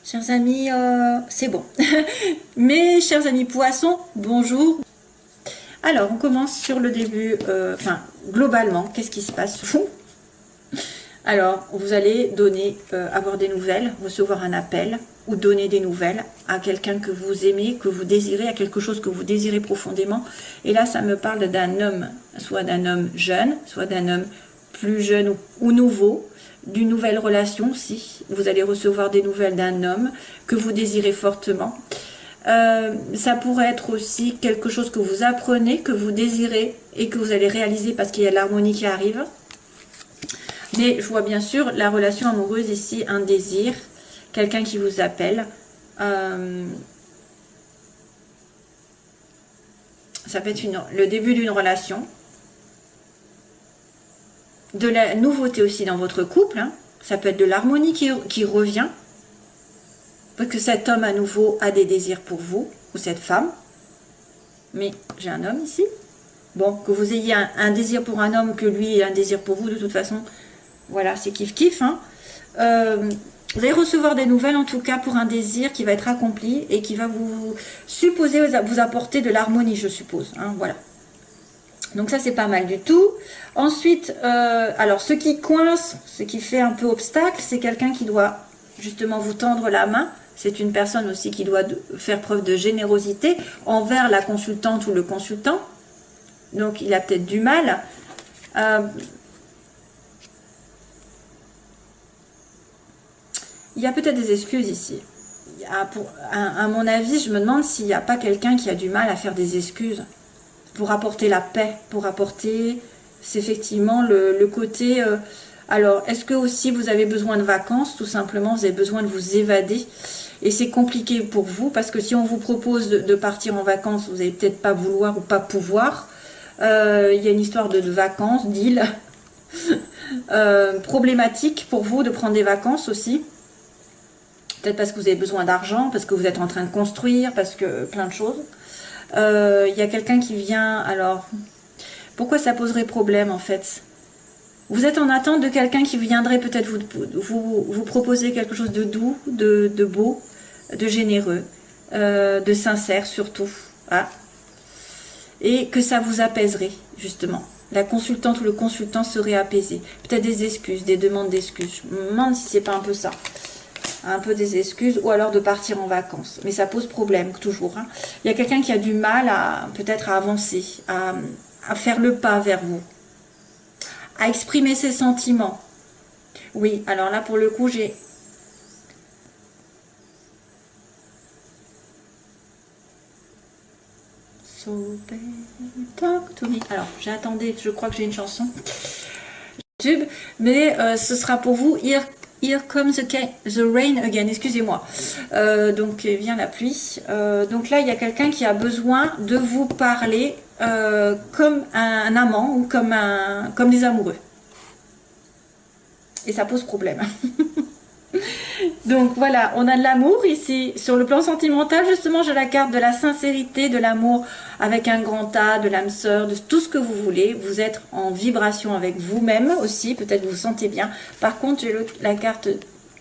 Chers amis, c'est bon. Mes chers amis poissons, bonjour. Alors, on commence sur le début, enfin, globalement, qu'est-ce qui se passe? Alors, vous allez donner, avoir des nouvelles, recevoir un appel ou donner des nouvelles à quelqu'un que vous aimez, que vous désirez, à quelque chose que vous désirez profondément. Et là, ça me parle d'un homme, soit d'un homme jeune, soit d'un homme plus jeune ou nouveau, d'une nouvelle relation si vous allez recevoir des nouvelles d'un homme que vous désirez fortement. Ça pourrait être aussi quelque chose que vous apprenez, que vous désirez et que vous allez réaliser parce qu'il y a l'harmonie qui arrive. Mais je vois bien sûr la relation amoureuse ici, un désir, quelqu'un qui vous appelle. Ça peut être le début d'une relation. De la nouveauté aussi dans votre couple. Hein. Ça peut être de l'harmonie qui revient. Parce que cet homme à nouveau a des désirs pour vous, ou cette femme. Mais j'ai un homme ici. Bon, que vous ayez un désir pour un homme, que lui ait un désir pour vous, de toute façon, voilà, c'est kiff-kiff. Hein. Vous allez recevoir des nouvelles, en tout cas, pour un désir qui va être accompli et qui va vous supposer vous apporter de l'harmonie, je suppose. Hein, voilà. Donc ça, c'est pas mal du tout. Ensuite, alors, ce qui coince, ce qui fait un peu obstacle, c'est quelqu'un qui doit justement vous tendre la main. C'est une personne aussi qui doit faire preuve de générosité envers la consultante ou le consultant. Donc, il a peut-être du mal. Il y a peut-être des excuses ici. À mon avis, je me demande s'il n'y a pas quelqu'un qui a du mal à faire des excuses pour apporter la paix, pour apporter, c'est effectivement le côté... alors, est-ce que aussi vous avez besoin de vacances? Tout simplement, vous avez besoin de vous évader. Et c'est compliqué pour vous, parce que si on vous propose de partir en vacances, vous n'allez peut-être pas vouloir ou pas pouvoir. Il y a une histoire de vacances, d'île. Problématique pour vous de prendre des vacances aussi. Peut-être parce que vous avez besoin d'argent, parce que vous êtes en train de construire, parce que plein de choses. Il y a quelqu'un qui vient, alors, pourquoi ça poserait problème en fait? Vous êtes en attente de quelqu'un qui viendrait peut-être vous proposer quelque chose de doux, de beau, de généreux, de sincère surtout. Ah. Et que ça vous apaiserait, justement. La consultante ou le consultant serait apaisé. Peut-être des excuses, des demandes d'excuses. Je me demande si c'est pas un peu ça. Un peu des excuses, ou alors de partir en vacances. Mais ça pose problème, toujours. Hein. Il y a quelqu'un qui a du mal à peut-être à avancer, à faire le pas vers vous, à exprimer ses sentiments. Oui, alors là, pour le coup, j'ai... So baby, talk to me. Alors, j'attendais, je crois que j'ai une chanson. YouTube, mais ce sera pour vous Here comes the rain again, excusez-moi. Donc vient la pluie. Donc là, il y a quelqu'un qui a besoin de vous parler comme un amant ou comme des amoureux. Et ça pose problème. Donc voilà, on a de l'amour ici. Sur le plan sentimental, justement, j'ai la carte de la sincérité, de l'amour avec un grand A, de l'âme sœur, de tout ce que vous voulez. Vous êtes en vibration avec vous-même aussi, peut-être vous vous sentez bien. Par contre, j'ai la carte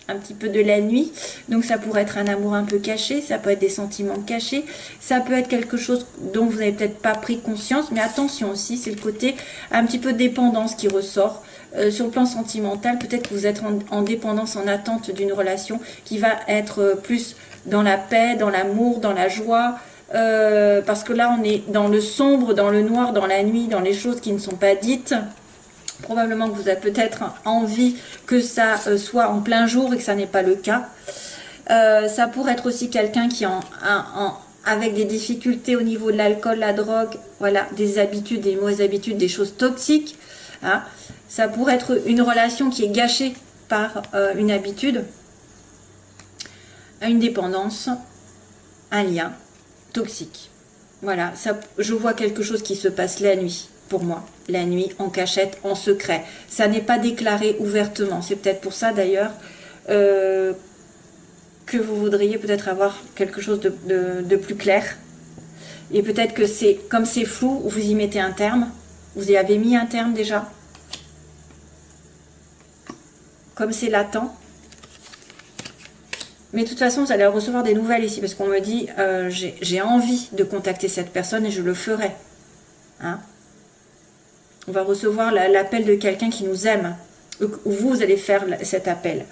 un petit peu de la nuit, donc ça pourrait être un amour un peu caché, ça peut être des sentiments cachés, ça peut être quelque chose dont vous n'avez peut-être pas pris conscience, mais attention aussi, c'est le côté un petit peu dépendance qui ressort. Sur le plan sentimental, peut-être que vous êtes en dépendance, en attente d'une relation qui va être plus dans la paix, dans l'amour, dans la joie, parce que là on est dans le sombre, dans le noir, dans la nuit, dans les choses qui ne sont pas dites. Probablement que vous avez peut-être envie que ça soit en plein jour et que ça n'est pas le cas. Ça pourrait être aussi quelqu'un qui avec des difficultés au niveau de l'alcool, la drogue, voilà, des habitudes, des mauvaises habitudes, des choses toxiques. Hein. Ça pourrait être une relation qui est gâchée par une habitude, une dépendance, un lien toxique. Voilà, ça, je vois quelque chose qui se passe la nuit, pour moi. La nuit, en cachette, en secret. Ça n'est pas déclaré ouvertement. C'est peut-être pour ça d'ailleurs que vous voudriez peut-être avoir quelque chose de plus clair. Et peut-être que c'est comme c'est flou, vous y mettez un terme. Vous y avez mis un terme déjà. Comme c'est latent. Mais de toute façon, vous allez recevoir des nouvelles ici, parce qu'on me dit, j'ai envie de contacter cette personne et je le ferai. Hein? On va recevoir l'appel de quelqu'un qui nous aime, ou vous allez faire cet appel.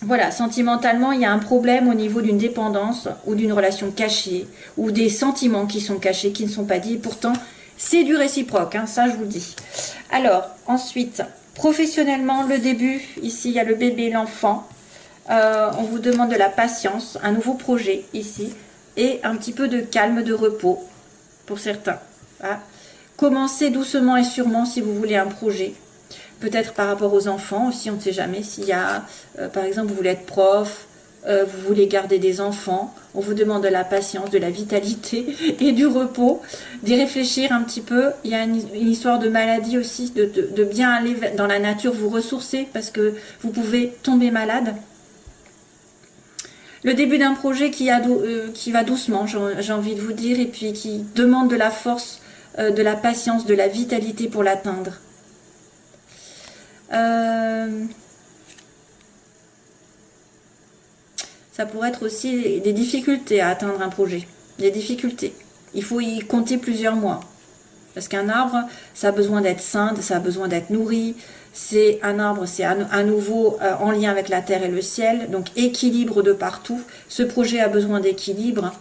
Voilà, sentimentalement, il y a un problème au niveau d'une dépendance ou d'une relation cachée, ou des sentiments qui sont cachés, qui ne sont pas dits. Pourtant, c'est du réciproque, hein, ça je vous le dis. Alors, ensuite, professionnellement, le début, ici, il y a le bébé, l'enfant. On vous demande de la patience, un nouveau projet, ici, et un petit peu de calme, de repos, pour certains. Hein. Commencez doucement et sûrement si vous voulez un projet. Peut-être par rapport aux enfants aussi, on ne sait jamais. S'il y a, par exemple, vous voulez être prof, vous voulez garder des enfants, on vous demande de la patience, de la vitalité et du repos, d'y réfléchir un petit peu. Il y a une histoire de maladie aussi, de bien aller dans la nature, vous ressourcer, parce que vous pouvez tomber malade. Le début d'un projet qui va doucement, j'ai envie de vous dire, et puis qui demande de la force, de la patience, de la vitalité pour l'atteindre. Ça pourrait être aussi des difficultés à atteindre un projet. Des difficultés. Il faut y compter plusieurs mois. Parce qu'un arbre, ça a besoin d'être sain, ça a besoin d'être nourri. C'est un arbre, c'est à nouveau en lien avec la terre et le ciel. Donc équilibre de partout. Ce projet a besoin d'équilibre.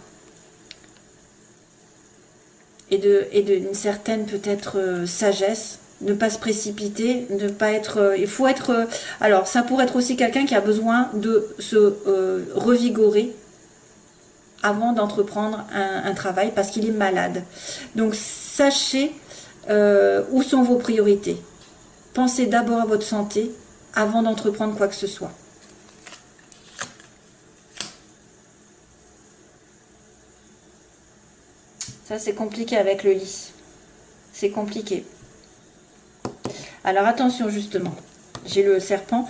Et d'une certaine peut-être sagesse. Ne pas se précipiter, ne pas être... il faut être... alors, ça pourrait être aussi quelqu'un qui a besoin de se revigorer avant d'entreprendre un travail parce qu'il est malade. Donc, sachez où sont vos priorités. Pensez d'abord à votre santé avant d'entreprendre quoi que ce soit. Ça, c'est compliqué avec le lit. C'est compliqué. Alors attention justement, j'ai le serpent.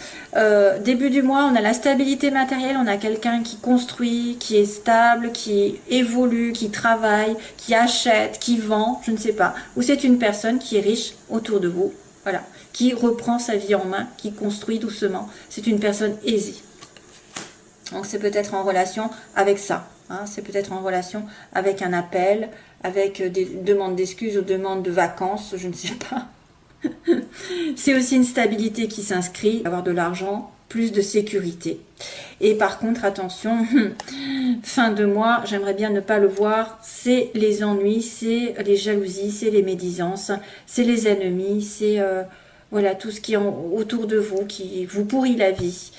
Début du mois, on a la stabilité matérielle, on a quelqu'un qui construit, qui est stable, qui évolue, qui travaille, qui achète, qui vend, je ne sais pas. Ou c'est une personne qui est riche autour de vous, voilà, qui reprend sa vie en main, qui construit doucement. C'est une personne aisée. Donc c'est peut-être en relation avec ça. Hein, c'est peut-être en relation avec un appel, avec des demandes d'excuses ou demandes de vacances, je ne sais pas. C'est aussi une stabilité qui s'inscrit, avoir de l'argent, plus de sécurité. Et par contre, attention, fin de mois, j'aimerais bien ne pas le voir, c'est les ennuis, c'est les jalousies, c'est les médisances, c'est les ennemis, c'est voilà, tout ce qui est autour de vous, qui vous pourrit la vie,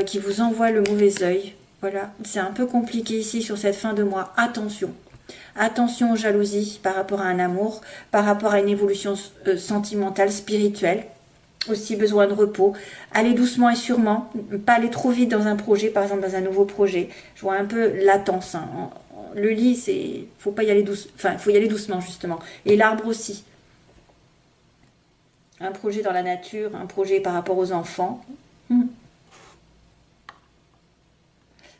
qui vous envoie le mauvais œil. Voilà, c'est un peu compliqué ici sur cette fin de mois. Attention. Attention aux jalousies par rapport à un amour, par rapport à une évolution sentimentale, spirituelle. Aussi besoin de repos. Allez doucement et sûrement. Pas aller trop vite dans un projet, par exemple dans un nouveau projet. Je vois un peu latence. Hein. Le lit, c'est, faut pas y aller doucement. Enfin, il faut y aller doucement justement. Et l'arbre aussi. Un projet dans la nature, un projet par rapport aux enfants.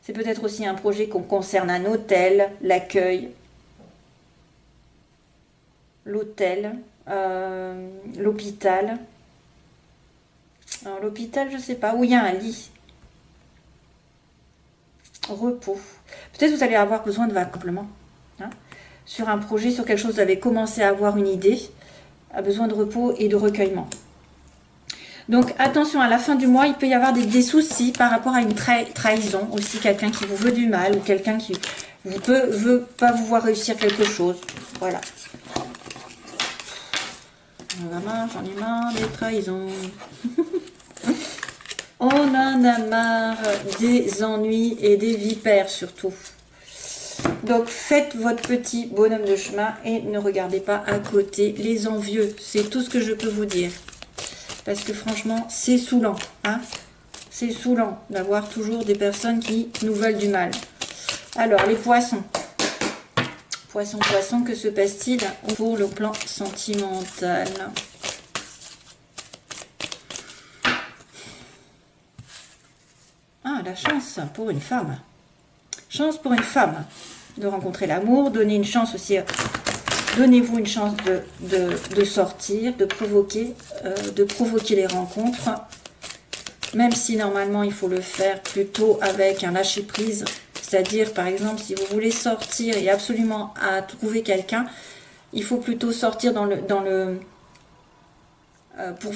C'est peut-être aussi un projet qu'on concerne un hôtel, l'accueil. L'hôtel, l'hôpital. Alors l'hôpital, je sais pas, où il y a un lit. Repos. Peut-être vous allez avoir besoin de vacances, hein, sur un projet, sur quelque chose, vous avez commencé à avoir une idée, a besoin de repos et de recueillement. Donc attention, à la fin du mois, il peut y avoir des soucis par rapport à une trahison, aussi quelqu'un qui vous veut du mal, ou quelqu'un qui veut pas vous voir réussir quelque chose. Voilà. J'en ai marre des trahisons. On en a marre des ennuis et des vipères surtout. Donc faites votre petit bonhomme de chemin et ne regardez pas à côté les envieux. C'est tout ce que je peux vous dire. Parce que franchement, c'est saoulant. Hein, c'est saoulant d'avoir toujours des personnes qui nous veulent du mal. Alors, les poissons. Poisson, que se passe-t-il pour le plan sentimental? Ah, la chance pour une femme. Chance pour une femme de rencontrer l'amour. Donnez une chance aussi. Donnez-vous une chance de sortir, de provoquer les rencontres. même si normalement il faut le faire plutôt avec un lâcher-prise. C'est-à-dire, par exemple, si vous voulez sortir et absolument à trouver quelqu'un, il faut plutôt sortir pour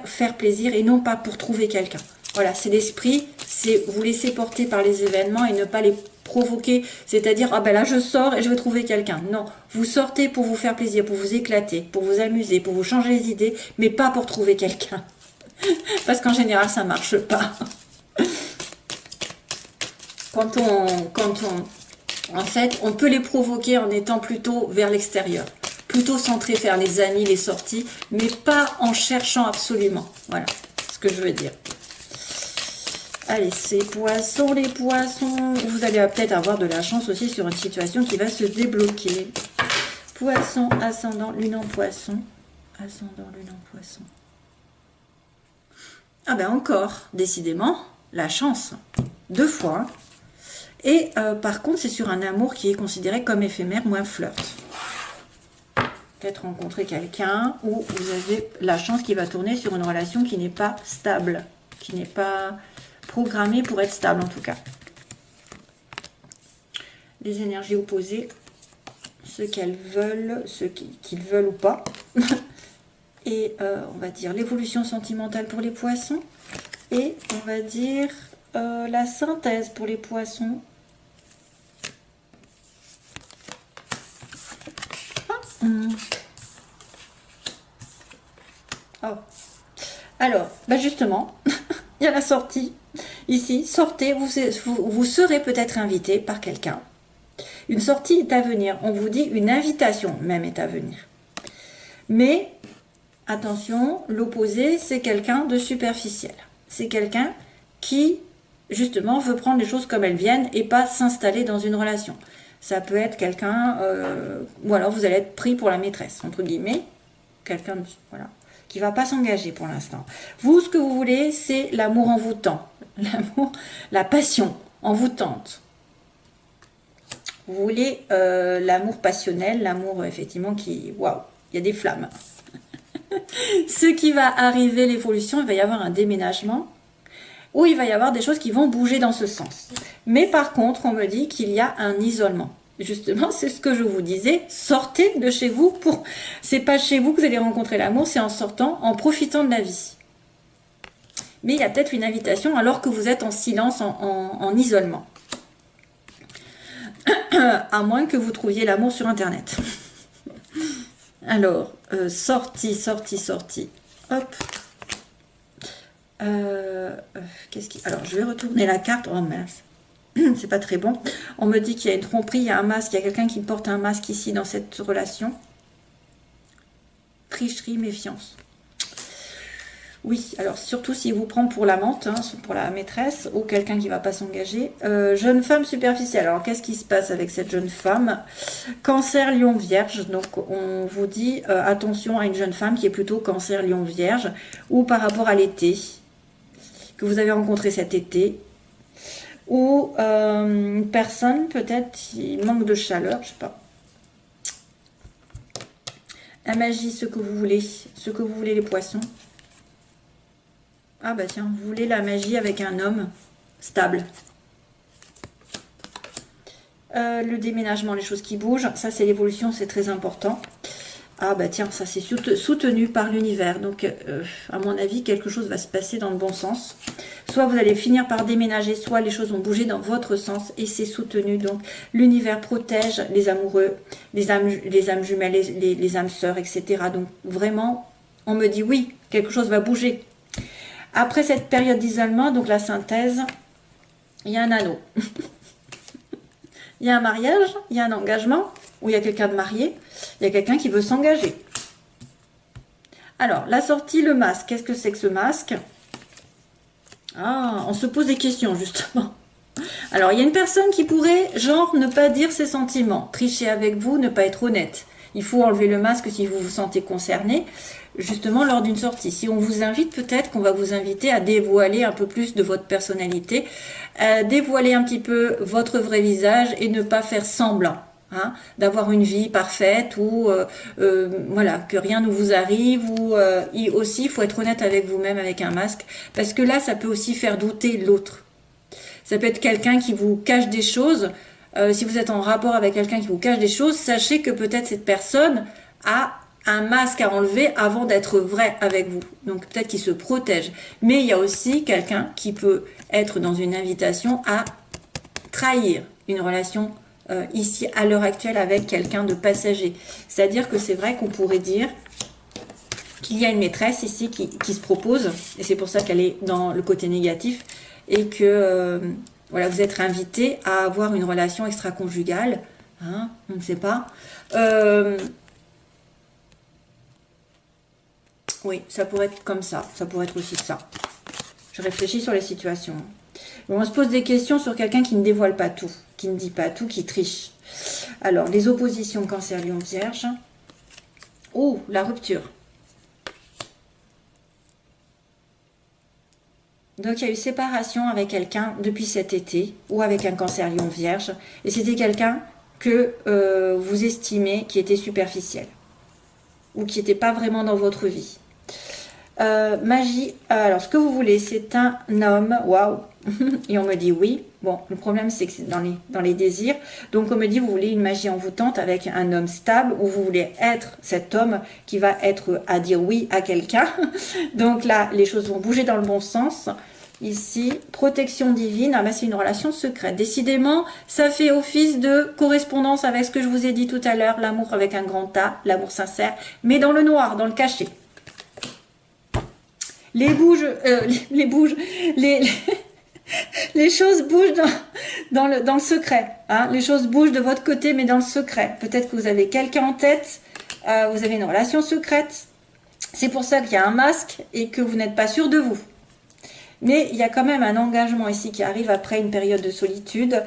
faire plaisir et non pas pour trouver quelqu'un. Voilà, c'est l'esprit, c'est vous laisser porter par les événements et ne pas les provoquer. C'est-à-dire, ah ben là je sors et je vais trouver quelqu'un. Non, vous sortez pour vous faire plaisir, pour vous éclater, pour vous amuser, pour vous changer les idées, mais pas pour trouver quelqu'un. Parce qu'en général, ça marche pas. En fait, on peut les provoquer en étant plutôt vers l'extérieur, plutôt centré vers les amis, les sorties, mais pas en cherchant absolument. Voilà ce que je veux dire. Allez, c'est poissons, les poissons. Vous allez peut-être avoir de la chance aussi sur une situation qui va se débloquer. Poisson, ascendant, lune en poisson. Ascendant, lune en poisson. Ah ben encore, décidément, la chance. 2 fois. Et par contre, c'est sur un amour qui est considéré comme éphémère ou un flirt. Peut-être rencontrer quelqu'un où vous avez la chance qui va tourner sur une relation qui n'est pas stable, qui n'est pas programmée pour être stable en tout cas. Les énergies opposées, ce qu'elles veulent, ce qu'ils veulent ou pas. Et on va dire l'évolution sentimentale pour les poissons. Et on va dire la synthèse pour les poissons. Oh. Alors, bah justement, il y a la sortie. Ici, sortez, vous serez peut-être invité par quelqu'un. Une sortie est à venir. On vous dit une invitation même est à venir. Mais, attention, l'opposé, c'est quelqu'un de superficiel. C'est quelqu'un qui, justement, veut prendre les choses comme elles viennent et pas s'installer dans une relation. Ça peut être quelqu'un, ou alors vous allez être pris pour la maîtresse, entre guillemets. Quelqu'un, voilà, qui ne va pas s'engager pour l'instant. Vous, ce que vous voulez, c'est l'amour envoûtant. L'amour, la passion envoûtante. Vous voulez l'amour passionnel, l'amour, effectivement, qui... Waouh, il y a des flammes. Ce qui va arriver, l'évolution, il va y avoir un déménagement où il va y avoir des choses qui vont bouger dans ce sens. Mais par contre, on me dit qu'il y a un isolement. Justement, c'est ce que je vous disais, sortez de chez vous. C'est pas chez vous que vous allez rencontrer l'amour, c'est en sortant, en profitant de la vie. Mais il y a peut-être une invitation alors que vous êtes en silence, en isolement. À moins que vous trouviez l'amour sur Internet. Alors, sortie. Hop. Alors, je vais retourner la carte. Oh mince, c'est pas très bon. On me dit qu'il y a une tromperie, il y a un masque, il y a quelqu'un qui porte un masque ici dans cette relation. Tricherie, méfiance. Oui, alors surtout s'il vous prend pour l'amante, hein, pour la maîtresse, ou quelqu'un qui ne va pas s'engager. Jeune femme superficielle. Alors, qu'est-ce qui se passe avec cette jeune femme? Cancer, lion, vierge. Donc, on vous dit attention à une jeune femme qui est plutôt cancer, lion, vierge, ou par rapport à l'été, que vous avez rencontré cet été, ou une personne peut-être qui manque de chaleur, je sais pas. La magie, ce que vous voulez les poissons. Ah bah tiens, vous voulez la magie avec un homme stable. Le déménagement, les choses qui bougent, ça c'est l'évolution, c'est très important. Ah bah tiens, ça c'est soutenu par l'univers. Donc à mon avis, quelque chose va se passer dans le bon sens. Soit vous allez finir par déménager, soit les choses vont bouger dans votre sens et c'est soutenu. Donc l'univers protège les amoureux, les âmes jumelles, les âmes sœurs, etc. Donc vraiment, on me dit oui, quelque chose va bouger. Après cette période d'isolement, donc la synthèse, il y a un anneau. Il y a un mariage, il y a un engagement, où il y a quelqu'un de marié, il y a quelqu'un qui veut s'engager. Alors, la sortie, le masque. Qu'est-ce que c'est que ce masque? Ah, on se pose des questions, justement. Alors, il y a une personne qui pourrait, genre, ne pas dire ses sentiments, tricher avec vous, ne pas être honnête. Il faut enlever le masque si vous vous sentez concerné, justement lors d'une sortie. Si on vous invite, peut-être qu'on va vous inviter à dévoiler un peu plus de votre personnalité, dévoiler un petit peu votre vrai visage et ne pas faire semblant. hein, d'avoir une vie parfaite ou voilà, que rien ne vous arrive, ou aussi, il faut être honnête avec vous-même avec un masque, parce que là, ça peut aussi faire douter l'autre. Ça peut être quelqu'un qui vous cache des choses. Si vous êtes en rapport avec quelqu'un qui vous cache des choses, sachez que peut-être cette personne a un masque à enlever avant d'être vrai avec vous. Donc peut-être qu'il se protège. Mais il y a aussi quelqu'un qui peut être dans une invitation à trahir une relation ici à l'heure actuelle avec quelqu'un de passager. C'est-à-dire que c'est vrai qu'on pourrait dire qu'il y a une maîtresse ici qui se propose, et c'est pour ça qu'elle est dans le côté négatif, et que voilà, vous êtes invité à avoir une relation extra-conjugale, hein, on ne sait pas. Oui, ça pourrait être comme ça pourrait être aussi ça. Je réfléchis sur les situations. On se pose des questions sur quelqu'un qui ne dévoile pas tout, qui ne dit pas tout, qui triche. Alors, les oppositions Cancer, Lion, Vierge. Oh, la rupture. Donc, il y a eu séparation avec quelqu'un depuis cet été, ou avec un Cancer, Lion, Vierge. Et c'était quelqu'un que vous estimez qui était superficiel, ou qui n'était pas vraiment dans votre vie. Magie, alors ce que vous voulez, c'est un homme, waouh, et on me dit oui. Bon, le problème c'est que c'est dans les désirs. Donc on me dit vous voulez une magie envoûtante avec un homme stable, ou vous voulez être cet homme qui va être à dire oui à quelqu'un. Donc là, les choses vont bouger dans le bon sens. Ici, protection divine, ah ben c'est une relation secrète. Décidément, ça fait office de correspondance avec ce que je vous ai dit tout à l'heure, l'amour avec un grand A, l'amour sincère, mais dans le noir, dans le cachet. Les choses bougent dans le secret. Hein. Les choses bougent de votre côté, mais dans le secret. Peut-être que vous avez quelqu'un en tête, vous avez une relation secrète. C'est pour ça qu'il y a un masque et que vous n'êtes pas sûr de vous. Mais il y a quand même un engagement ici qui arrive après une période de solitude,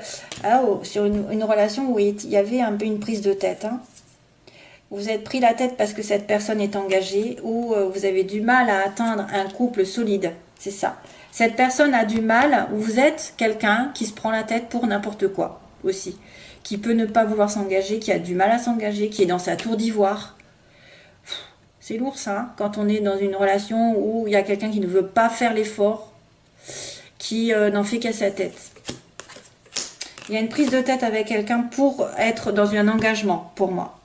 sur une relation où il y avait un peu une prise de tête. Hein. Vous êtes pris la tête parce que cette personne est engagée, ou vous avez du mal à atteindre un couple solide. C'est ça. Cette personne a du mal, ou vous êtes quelqu'un qui se prend la tête pour n'importe quoi aussi. Qui peut ne pas vouloir s'engager, qui a du mal à s'engager, qui est dans sa tour d'ivoire. C'est lourd ça, hein, quand on est dans une relation où il y a quelqu'un qui ne veut pas faire l'effort, qui n'en fait qu'à sa tête. Il y a une prise de tête avec quelqu'un pour être dans un engagement, pour moi.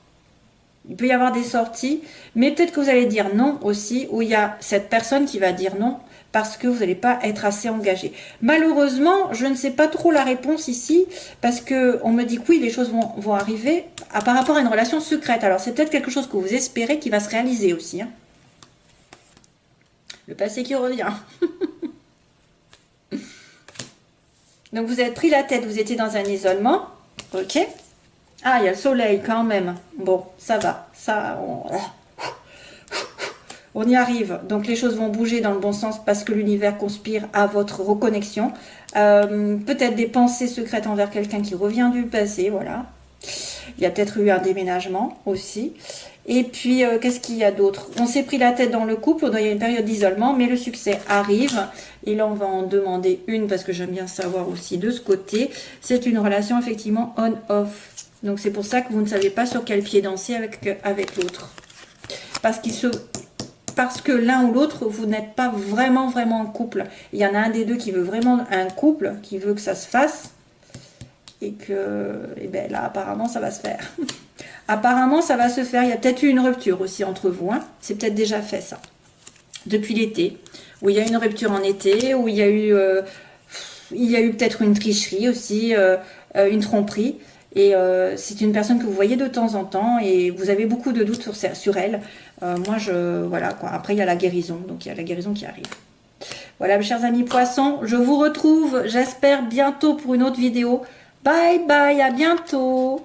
Il peut y avoir des sorties, mais peut-être que vous allez dire non aussi, où il y a cette personne qui va dire non, parce que vous n'allez pas être assez engagé. Malheureusement, je ne sais pas trop la réponse ici, parce qu'on me dit que oui, les choses vont arriver par rapport à une relation secrète. Alors, c'est peut-être quelque chose que vous espérez qui va se réaliser aussi. Hein. Le passé qui revient. Donc, vous avez pris la tête, vous étiez dans un isolement. Ok. Ah, il y a le soleil quand même. Bon, ça va. On y arrive. Donc, les choses vont bouger dans le bon sens parce que l'univers conspire à votre reconnexion. Peut-être des pensées secrètes envers quelqu'un qui revient du passé. Voilà. Il y a peut-être eu un déménagement aussi. Et puis, qu'est-ce qu'il y a d'autre? On s'est pris la tête dans le couple. Il y a une période d'isolement, mais le succès arrive. Et là, on va en demander une parce que j'aime bien savoir aussi de ce côté. C'est une relation effectivement on-off. Donc, c'est pour ça que vous ne savez pas sur quel pied danser avec l'autre. Parce que l'un ou l'autre, vous n'êtes pas vraiment en couple. Il y en a un des deux qui veut vraiment un couple, qui veut que ça se fasse. Et que, ben là, apparemment, ça va se faire. Apparemment, ça va se faire. Il y a peut-être eu une rupture aussi entre vous. Hein. C'est peut-être déjà fait, ça. Depuis l'été. Où il y a eu une rupture en été. Où il y a eu peut-être une tricherie aussi. Une tromperie. Et c'est une personne que vous voyez de temps en temps. Et vous avez beaucoup de doutes sur elle. Voilà, quoi. Après, il y a la guérison. Donc, il y a la guérison qui arrive. Voilà, mes chers amis poissons. Je vous retrouve, j'espère, bientôt pour une autre vidéo. Bye bye, à bientôt.